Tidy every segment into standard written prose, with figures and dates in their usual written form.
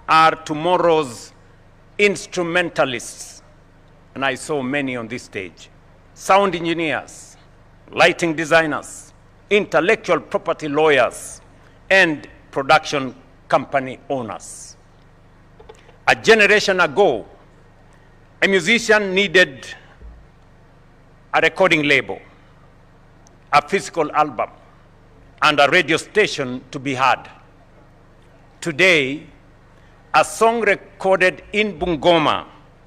are tomorrow's instrumentalists, and I saw many on this stage: sound engineers, lighting designers, intellectual property lawyers, and production company owners. A generation ago, a musician needed a recording label, a physical album, and a radio station to be heard. Today, a song recorded in Bungoma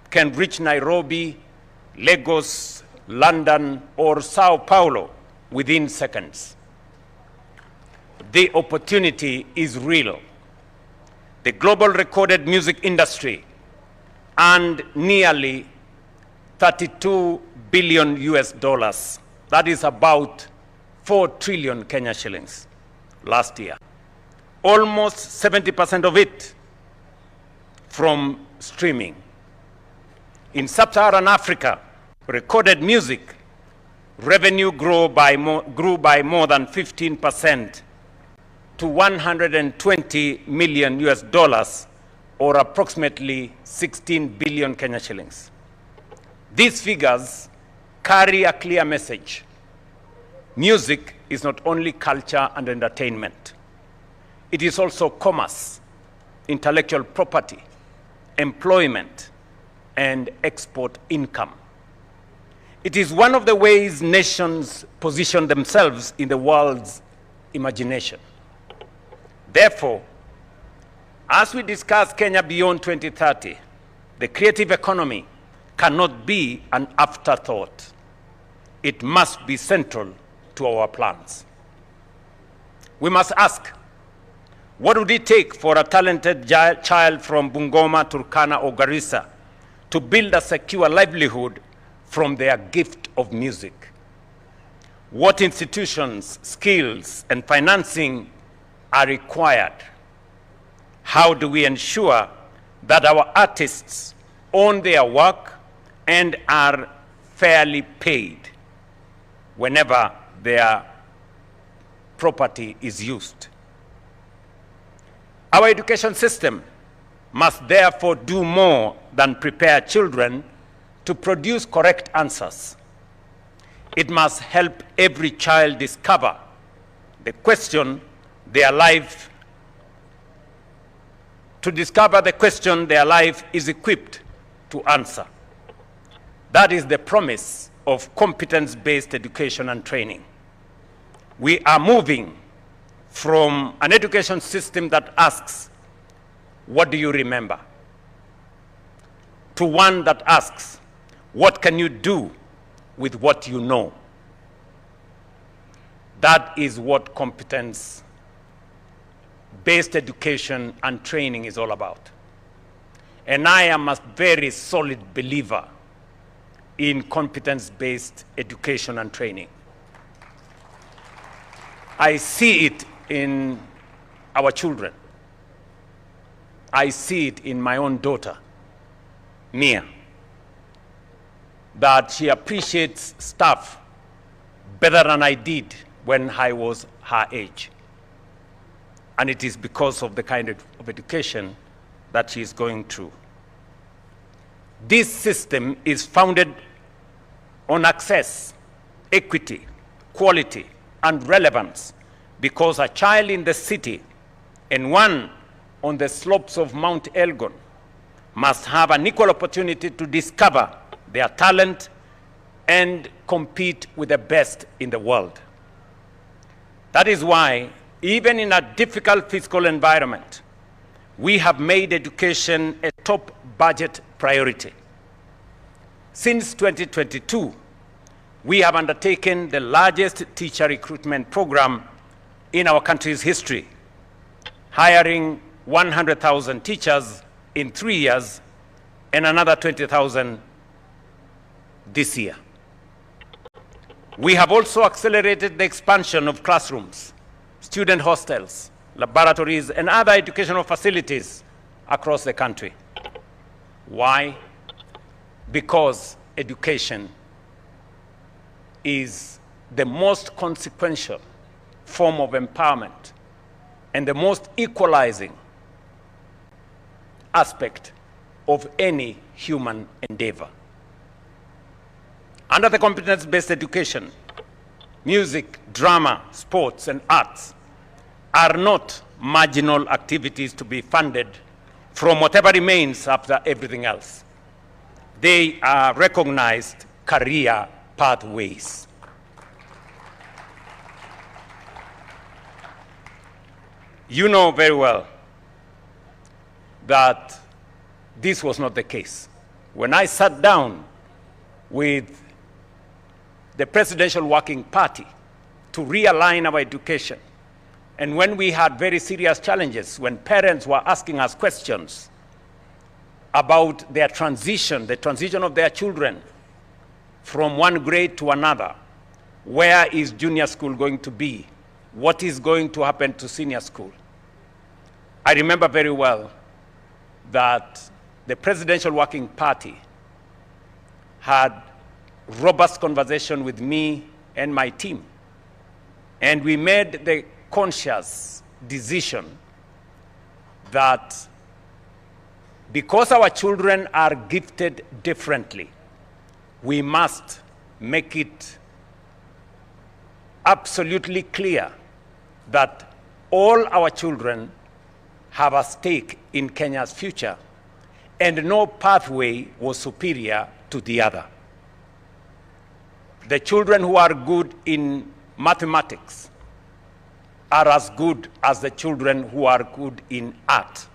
can reach Nairobi, Lagos, London, or Sao Paulo within seconds. The opportunity is real. The global recorded music industry earned nearly 32 billion US dollars. That is about 4 trillion Kenya shillings last year. Almost 70% of it from streaming. In sub-Saharan Africa, recorded music revenue grew by more than 15% to 120 million US dollars, or approximately 16 billion Kenya shillings. These figures carry a clear message. Music is not only culture and entertainment. It is also commerce, intellectual property, employment, and export income. It is one of the ways nations position themselves in the world's imagination. Therefore, as we discuss Kenya beyond 2030, the creative economy cannot be an afterthought. It must be central to our plans. We must ask, what would it take for a talented child from Bungoma, Turkana, or Garissa to build a secure livelihood from their gift of music? What institutions, skills, and financing are required? How do we ensure that our artists own their work and are fairly paid whenever their property is used? Our education system must therefore do more than prepare children to produce correct answers. It must help every child discover the question their life is equipped to answer. That is the promise of competence-based education and training. We are moving from an education system that asks, what do you remember? To one that asks, what can you do with what you know? That is what competence-based education and training is all about. And I am a very solid believer in competence-based education and training. I see it in our children. I see it in my own daughter, Mia, that she appreciates stuff better than I did when I was her age. And it is because of the kind of education that she is going through. This system is founded on access, equity, quality, and relevance, because a child in the city and one on the slopes of Mount Elgon must have an equal opportunity to discover their talent and compete with the best in the world. That is why, even in a difficult fiscal environment, we have made education a top budget priority. Since 2022, we have undertaken the largest teacher recruitment program in our country's history, hiring 100,000 teachers in 3 years and another 20,000 this year. We have also accelerated the expansion of classrooms, student hostels, laboratories, and other educational facilities across the country. Why? Because education is the most consequential form of empowerment and the most equalizing aspect of any human endeavor. Under the competence-based education, music, drama, sports, and arts are not marginal activities to be funded from whatever remains after everything else. They are recognized career pathways. You know very well that this was not the case. When I sat down with the Presidential Working Party to realign our education, and when we had very serious challenges, when parents were asking us questions about their transition, the transition of their children from one grade to another, where is junior school going to be? What is going to happen to senior school? I remember very well that the Presidential Working Party had robust conversation with me and my team. And we made the conscious decision that because our children are gifted differently, we must make it absolutely clear that all our children have a stake in Kenya's future, and no pathway was superior to the other. The children who are good in mathematics are as good as the children who are good in art,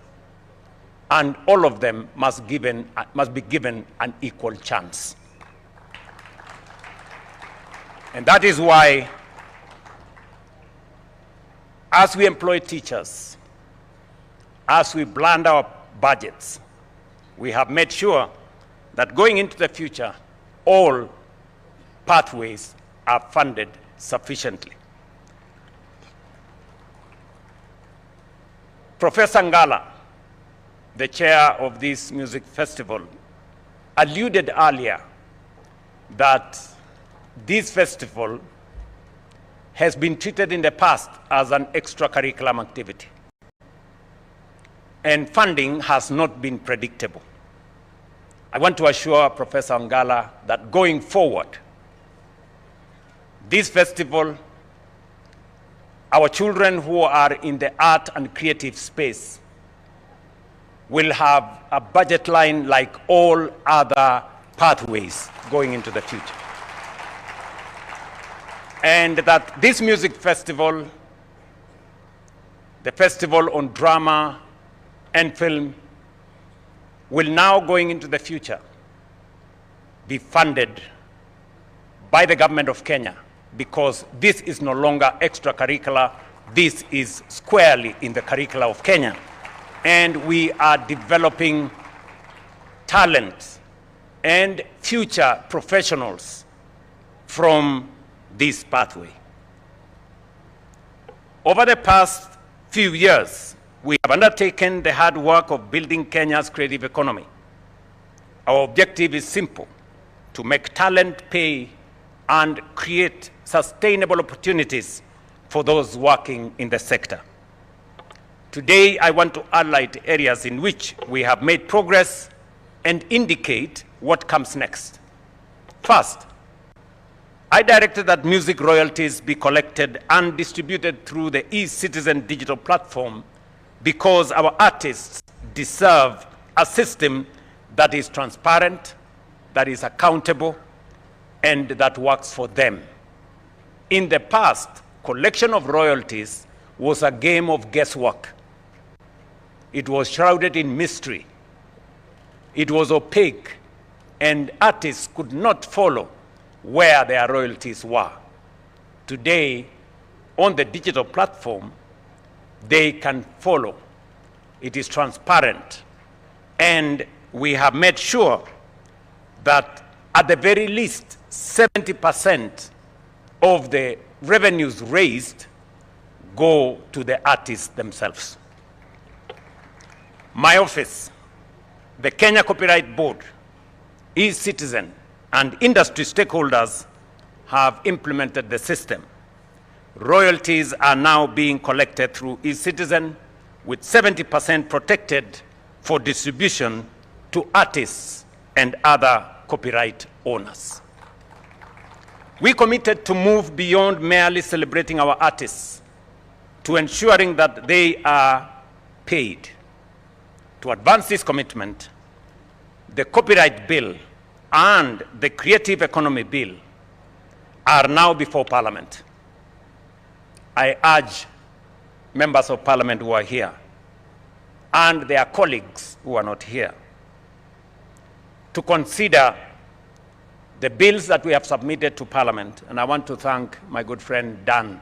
and all of them must be given an equal chance. And that is why, as we employ teachers, as we plan our budgets, we have made sure that going into the future, all pathways are funded sufficiently. Professor Ngala, the chair of this music festival, alluded earlier that this festival has been treated in the past as an extracurricular activity, and funding has not been predictable. I want to assure Professor Ngala that going forward, this festival, our children who are in the art and creative space will have a budget line like all other pathways going into the future. And that this music festival, the festival on drama and film, will now, going into the future, be funded by the government of Kenya, because this is no longer extracurricular, this is squarely in the curricula of Kenya. And we are developing talent and future professionals from this pathway. Over the past few years, we have undertaken the hard work of building Kenya's creative economy. Our objective is simple: to make talent pay and create sustainable opportunities for those working in the sector. Today, I want to highlight areas in which we have made progress and indicate what comes next. First, I directed that music royalties be collected and distributed through the eCitizen digital platform because our artists deserve a system that is transparent, that is accountable, and that works for them. In the past, collection of royalties was a game of guesswork. It was shrouded in mystery. It was opaque, and artists could not follow where their royalties were. Today, on the digital platform, they can follow. It is transparent, and we have made sure that at the very least 70% of the revenues raised go to the artists themselves. My office, the Kenya Copyright Board, eCitizen, and industry stakeholders have implemented the system. Royalties are now being collected through eCitizen, with 70% protected for distribution to artists and other copyright owners. We committed to move beyond merely celebrating our artists to ensuring that they are paid. To advance this commitment, the Copyright Bill and the Creative Economy Bill are now before Parliament. I urge members of Parliament who are here and their colleagues who are not here to consider the bills that we have submitted to Parliament. And I want to thank my good friend Dan,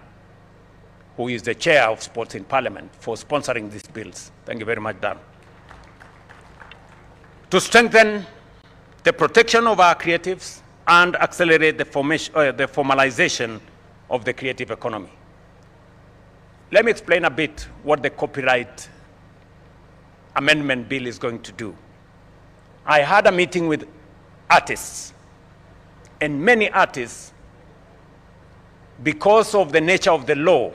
who is the chair of Sports in Parliament, for sponsoring these bills. Thank you very much, Dan. To strengthen the protection of our creatives and accelerate the formalization of the creative economy. Let me explain a bit what the Copyright Amendment Bill is going to do. I had a meeting with artists, and many artists, because of the nature of the law,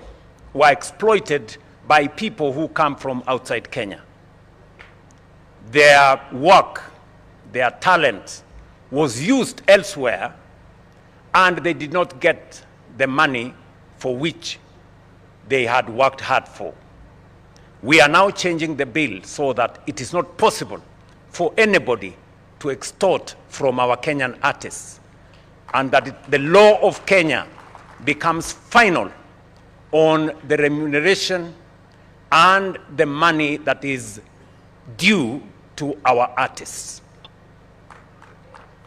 were exploited by people who come from outside Kenya. Their work, their talent was used elsewhere, and they did not get the money for which they had worked hard for. We are now changing the bill so that it is not possible for anybody to extort from our Kenyan artists, and that the law of Kenya becomes final on the remuneration and the money that is due to our artists.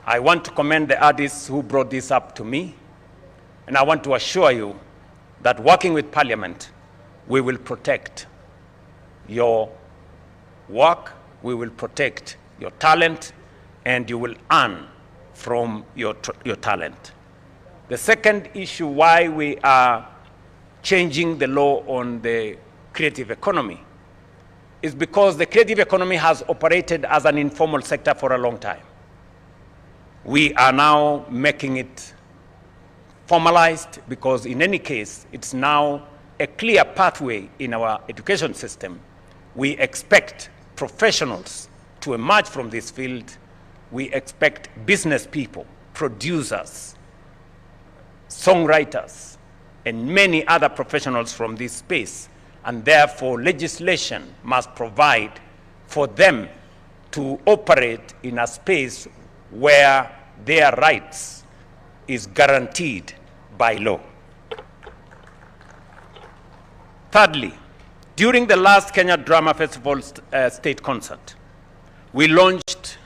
I want to commend the artists who brought this up to me, and I want to assure you that working with Parliament, we will protect your work, we will protect your talent, and you will earn from your talent. The second issue why we are changing the law on the creative economy is because the creative economy has operated as an informal sector for a long time. We are now making it formalized because in any case, it's now a clear pathway in our education system. We expect professionals to emerge from this field. We expect business people, producers, songwriters, and many other professionals from this space. And therefore, legislation must provide for them to operate in a space where their rights is guaranteed by law. Thirdly, during the last Kenya Drama Festival state concert, we launched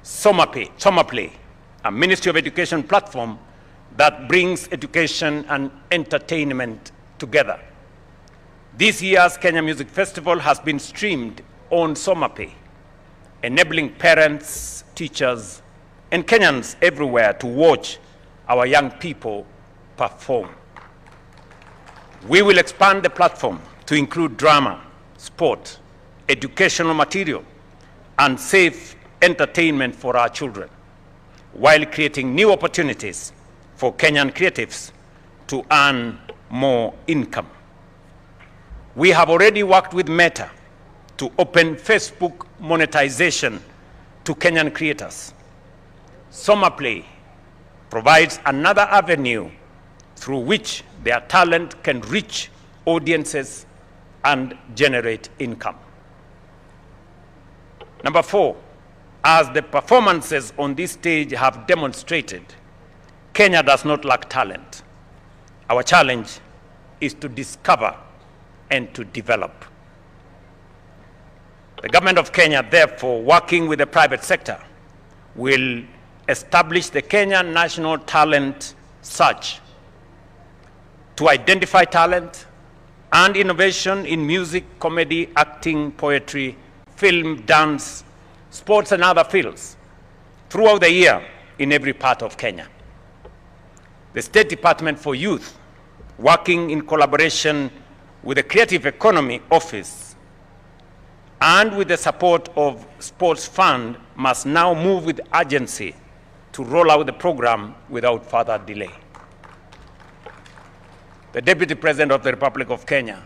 Somaplay, a Ministry of Education platform that brings education and entertainment together. This year's Kenya Music Festival has been streamed on Somaplay, enabling parents, teachers, and Kenyans everywhere to watch our young people perform. We will expand the platform to include drama, sport, educational material, and safe entertainment for our children, while creating new opportunities for Kenyan creatives to earn more income. We have already worked with Meta to open Facebook monetization to Kenyan creators. Somaplay provides another avenue through which their talent can reach audiences and generate income. Number 4, as the performances on this stage have demonstrated, Kenya does not lack talent. Our challenge is to discover and to develop. The government of Kenya, therefore, working with the private sector, will establish the Kenya National Talent Search to identify talent and innovation in music, comedy, acting, poetry, film, dance, sports, and other fields throughout the year in every part of Kenya. The State Department for Youth, working in collaboration with the Creative Economy Office and with the support of Sports Fund, must now move with urgency to roll out the program without further delay. The Deputy President of the Republic of Kenya,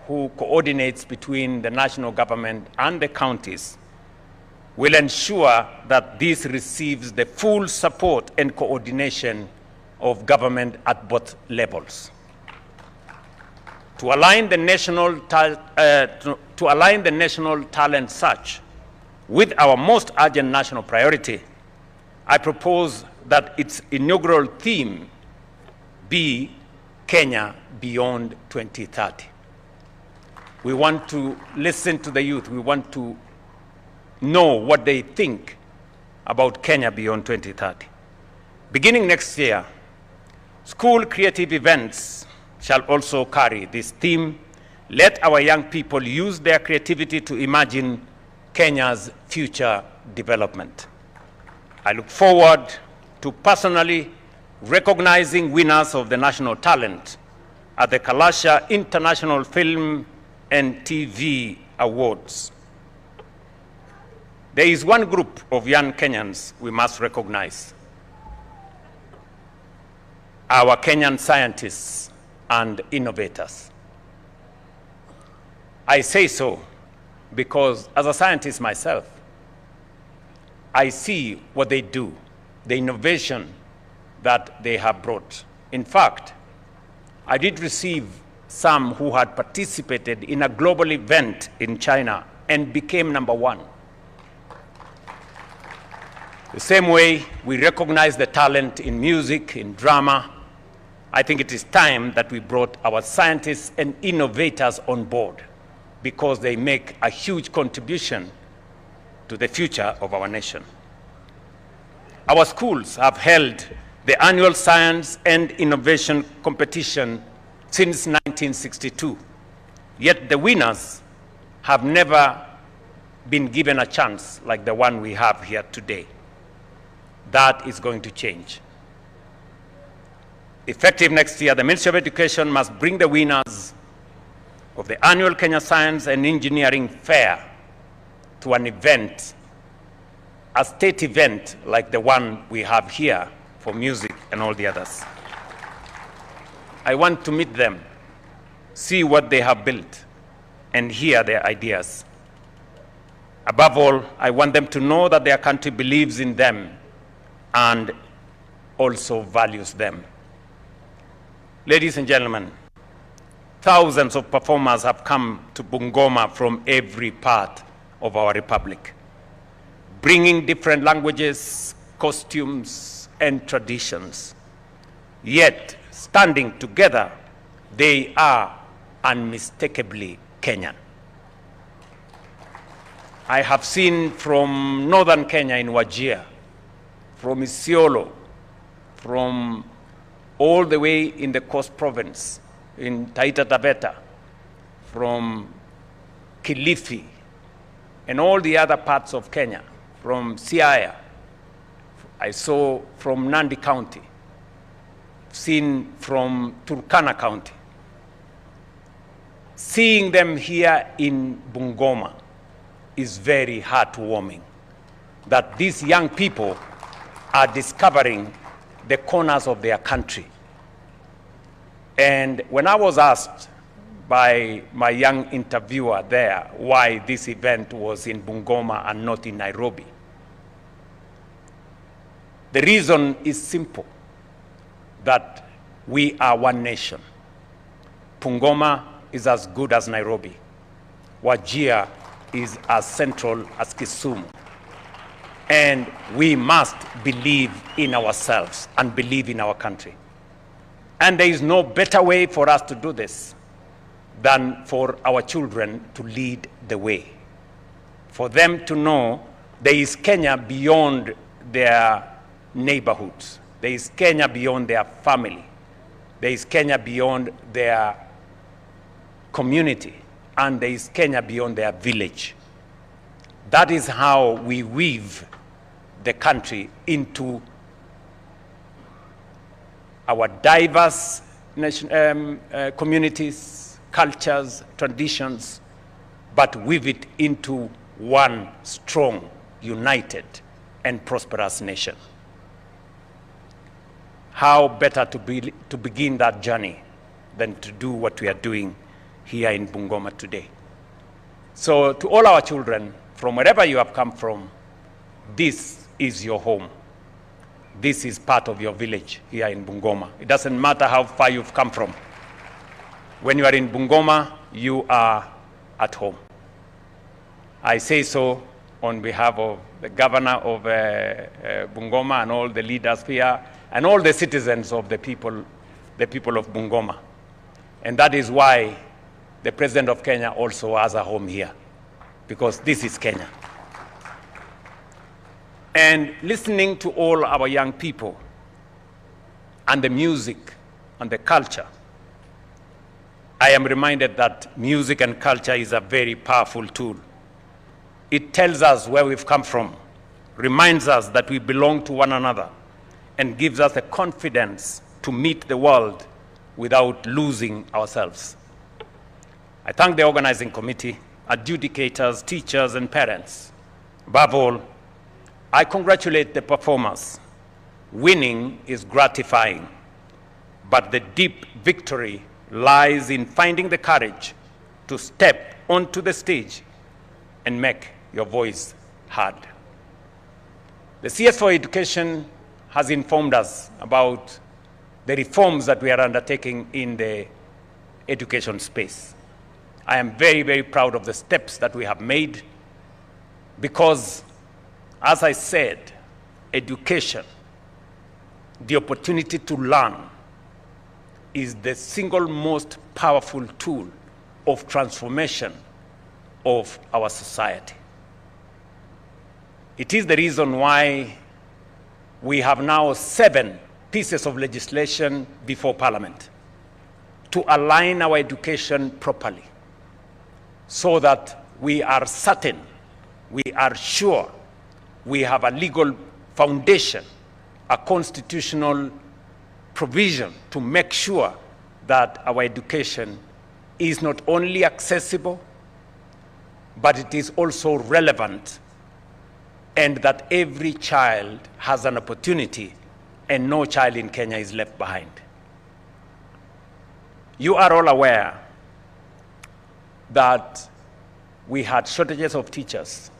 who coordinates between the national government and the counties, will ensure that this receives the full support and coordination of government at both levels. To align the national talent search with our most urgent national priority, I propose that its inaugural theme be Kenya Beyond 2030. We want to listen to the youth. We want to know what they think about Kenya Beyond 2030. Beginning next year, school creative events shall also carry this theme. Let our young people use their creativity to imagine Kenya's future development. I look forward to personally recognizing winners of the national talent at the Kalasha International Film and TV Awards. There is one group of young Kenyans we must recognize: our Kenyan scientists and innovators. I say so because as a scientist myself, I see what they do, the innovation that they have brought. In fact, I did receive some who had participated in a global event in China and became #1. The same way we recognize the talent in music, in drama, I think it is time that we brought our scientists and innovators on board, because they make a huge contribution to the future of our nation. Our schools have held the annual science and innovation competition since 1962, yet the winners have never been given a chance like the one we have here today. That is going to change. Effective next year, the Ministry of Education must bring the winners of the annual Kenya Science and Engineering Fair to an event, a state event like the one we have here for music and all the others. I want to meet them, see what they have built, and hear their ideas. Above all, I want them to know that their country believes in them and also values them. Ladies and gentlemen, thousands of performers have come to Bungoma from every part of our republic, bringing different languages, costumes, and traditions. Yet, standing together, they are unmistakably Kenyan. I have seen from northern Kenya in Wajir, from Isiolo, from all the way in the Coast Province, in Taita Taveta, from Kilifi, and all the other parts of Kenya, from Siaya. I saw from Nandi County, seen from Turkana County. Seeing them here in Bungoma is very heartwarming, that these young people are discovering the corners of their country. And when I was asked by my young interviewer there why this event was in Bungoma and not in Nairobi, the reason is simple, that we are one nation. Bungoma is as good as Nairobi. Wajir is as central as Kisumu. And we must believe in ourselves and believe in our country. And there is no better way for us to do this than for our children to lead the way. For them to know there is Kenya beyond their neighborhoods. There is Kenya beyond their family. There is Kenya beyond their community. And there is Kenya beyond their village. That is how we weave the country into our diverse communities, cultures, traditions, but weave it into one strong, united, and prosperous nation. How better to begin that journey than to do what we are doing here in Bungoma today. So to all our children, from wherever you have come from, this is your home. This is part of your village here in Bungoma. It doesn't matter how far you've come from. When you are in Bungoma, you are at home. I say so on behalf of the governor of Bungoma and all the leaders here and all the citizens of the people of Bungoma. And that is why the President of Kenya also has a home here, because this is Kenya. And listening to all our young people and the music and the culture, I am reminded that music and culture is a very powerful tool. It tells us where we've come from, reminds us that we belong to one another, and gives us the confidence to meet the world without losing ourselves. I thank the organizing committee, adjudicators, teachers, and parents. Above all, I congratulate the performers. Winning is gratifying, but the deep victory lies in finding the courage to step onto the stage and make your voice heard. The CS for Education has informed us about the reforms that we are undertaking in the education space. I am very, very proud of the steps that we have made because, as I said, education, the opportunity to learn, is the single most powerful tool of transformation of our society. It is the reason why we have now 7 pieces of legislation before Parliament to align our education properly so that we are certain, we are sure we have a legal foundation, a constitutional provision to make sure that our education is not only accessible, but it is also relevant, and that every child has an opportunity and no child in Kenya is left behind. You are all aware that we had shortages of teachers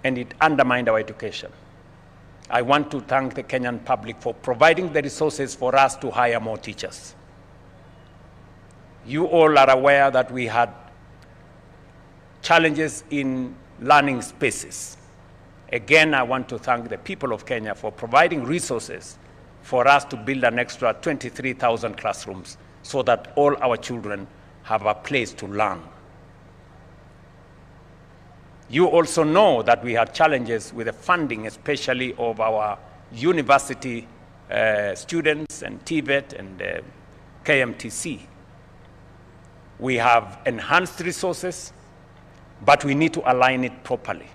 and it undermined our education. I want to thank the Kenyan public for providing the resources for us to hire more teachers. You all are aware that we had challenges in learning spaces. Again, I want to thank the people of Kenya for providing resources for us to build an extra 23,000 classrooms so that all our children have a place to learn. You also know that we had challenges with the funding, especially of our university students and TVET and KMTC. We have enhanced resources, but we need to align it properly.